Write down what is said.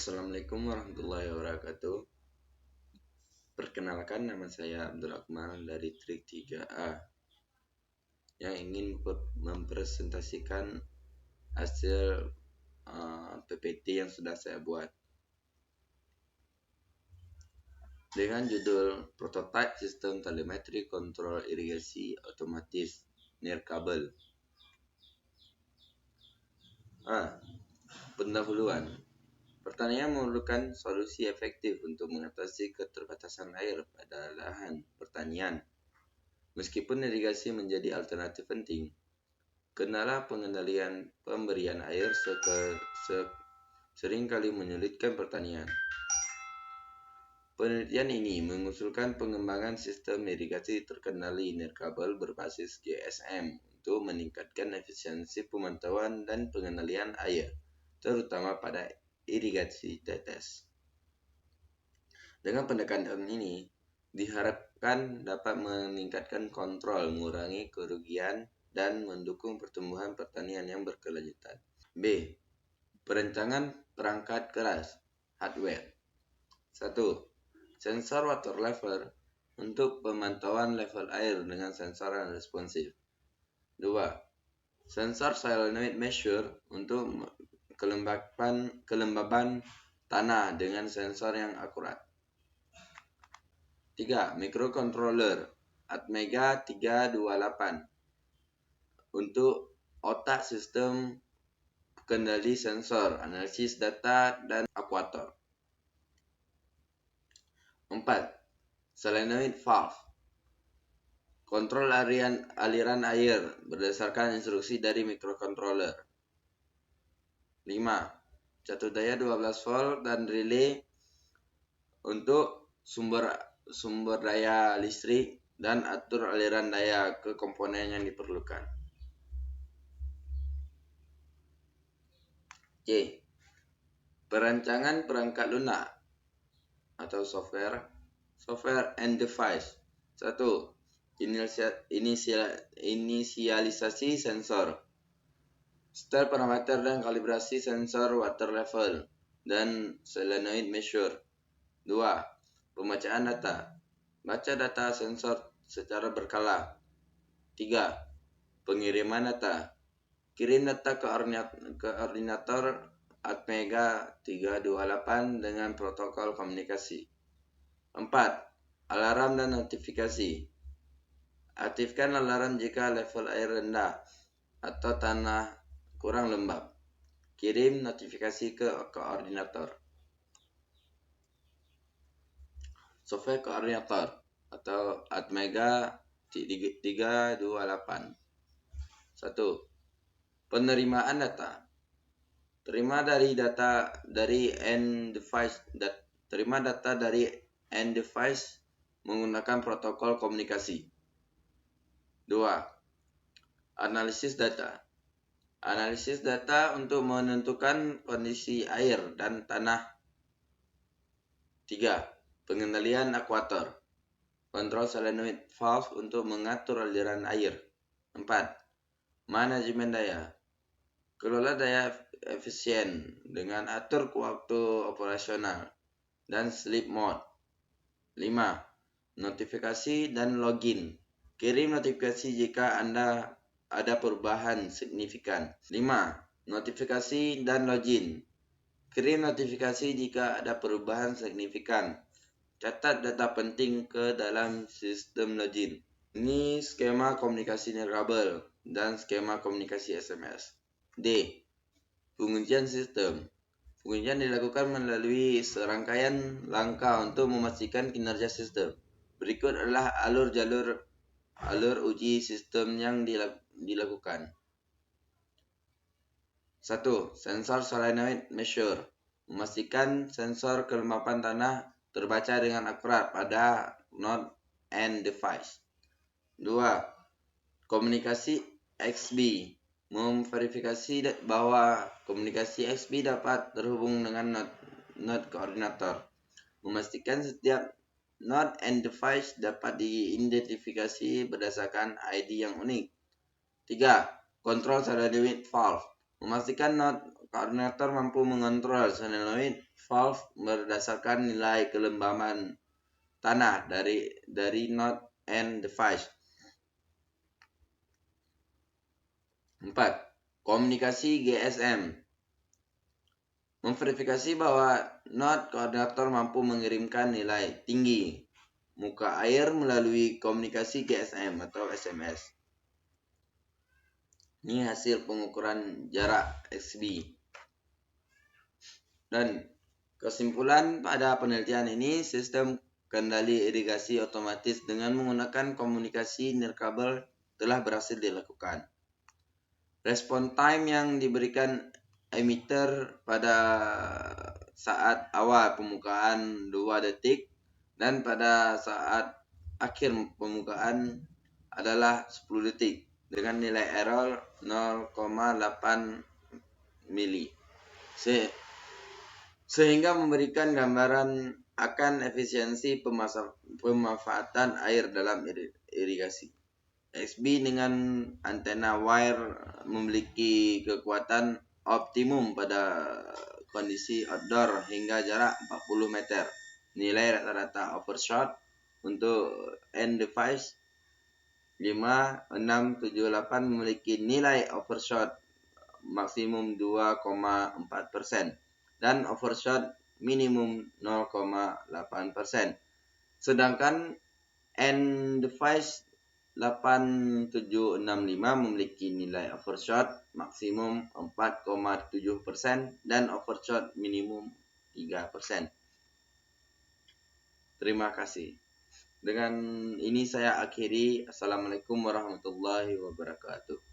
Assalamualaikum warahmatullahi wabarakatuh. Perkenalkan, nama saya Abdul Akmal dari Trik 3A yang ingin mempresentasikan hasil PPT yang sudah saya buat dengan judul Prototype Sistem Telemetri Kontrol Irigasi Otomatis Nirkabel. Pendahuluan. Pertanian memerlukan solusi efektif untuk mengatasi keterbatasan air pada lahan pertanian. Meskipun irigasi menjadi alternatif penting, kendala pengendalian pemberian air seringkali menyulitkan pertanian. Penelitian ini mengusulkan pengembangan sistem irigasi terkendali nirkabel berbasis GSM untuk meningkatkan efisiensi pemantauan dan pengendalian air, terutama pada irigasi tetes. Dengan pendekatan ini, diharapkan dapat meningkatkan kontrol, mengurangi kerugian, dan mendukung pertumbuhan pertanian yang berkelanjutan. B. Perancangan perangkat keras hardware. 1. Sensor water level untuk pemantauan level air dengan sensor yang responsif. 2. Sensor solenoid measure untuk kelembaban tanah dengan sensor yang akurat. 3. Microcontroller Atmega 328 untuk otak sistem kendali sensor, analisis data, dan aktuator. 4. Solenoid valve kontrol aliran air berdasarkan instruksi dari microcontroller. 5. Catur daya 12 volt dan relay untuk sumber daya listrik dan atur aliran daya ke komponen yang diperlukan. C. Perancangan perangkat lunak atau software and device. 1. Inisialisasi sensor, setel parameter dan kalibrasi sensor water level dan solenoid measure. 2. Pembacaan data, baca data sensor secara berkala. 3. Pengiriman data, kirim data ke koordinator Atmega 328 dengan protokol komunikasi. 4. Alarm dan notifikasi, aktifkan alarm jika level air rendah atau tanah kurang lembab. Kirim notifikasi ke koordinator. Software koordinator atau Atmega 328. 1. Penerimaan data. Terima data dari end device menggunakan protokol komunikasi. 2. Analisis data. Analisis data untuk menentukan kondisi air dan tanah. 3. Pengendalian akuator. Kontrol solenoid valve untuk mengatur aliran air. 4. Manajemen daya. Kelola daya efisien dengan atur waktu operasional dan sleep mode. 5. Notifikasi dan login. Kirim notifikasi jika ada perubahan signifikan. 5. Notifikasi dan login. Kirim notifikasi jika ada perubahan signifikan. Catat data penting ke dalam sistem login. Ini skema komunikasi nirkabel dan skema komunikasi SMS. D. Pengujian sistem. Pengujian dilakukan melalui serangkaian langkah untuk memastikan kinerja sistem. Berikut adalah alur uji sistem yang dilakukan. 1. Sensor solenoid measure. Memastikan sensor kelembapan tanah terbaca dengan akurat pada node and device. 2. Komunikasi XB. Memverifikasi bahwa komunikasi XB dapat terhubung dengan node koordinator. Memastikan setiap node and device dapat diidentifikasi berdasarkan ID yang unik. 3. Kontrol solenoid valve. Memastikan node koordinator mampu mengontrol solenoid valve berdasarkan nilai kelembaban tanah dari node and device. 4. Komunikasi GSM. Memverifikasi bahwa node koordinator mampu mengirimkan nilai tinggi muka air melalui komunikasi GSM atau SMS. Ini hasil pengukuran jarak XB. Dan kesimpulan pada penelitian ini, sistem kendali irigasi otomatis dengan menggunakan komunikasi nirkabel telah berhasil dilakukan. Respon time yang diberikan emitter pada saat awal pembukaan 2 detik dan pada saat akhir pembukaan adalah 10 detik dengan nilai error 0,8 mili. Sehingga memberikan gambaran akan efisiensi pemanfaatan air dalam irigasi. XB dengan antena wire memiliki kekuatan optimum pada kondisi outdoor hingga jarak 40 meter. Nilai rata-rata overshot untuk end device 5678 memiliki nilai overshot maksimum 2,4% dan overshot minimum 0,8%. Sedangkan end device 8765 memiliki nilai overshot maksimum 4,7% dan overshot minimum 3%. Terima kasih. Dengan ini saya akhiri. Assalamualaikum warahmatullahi wabarakatuh.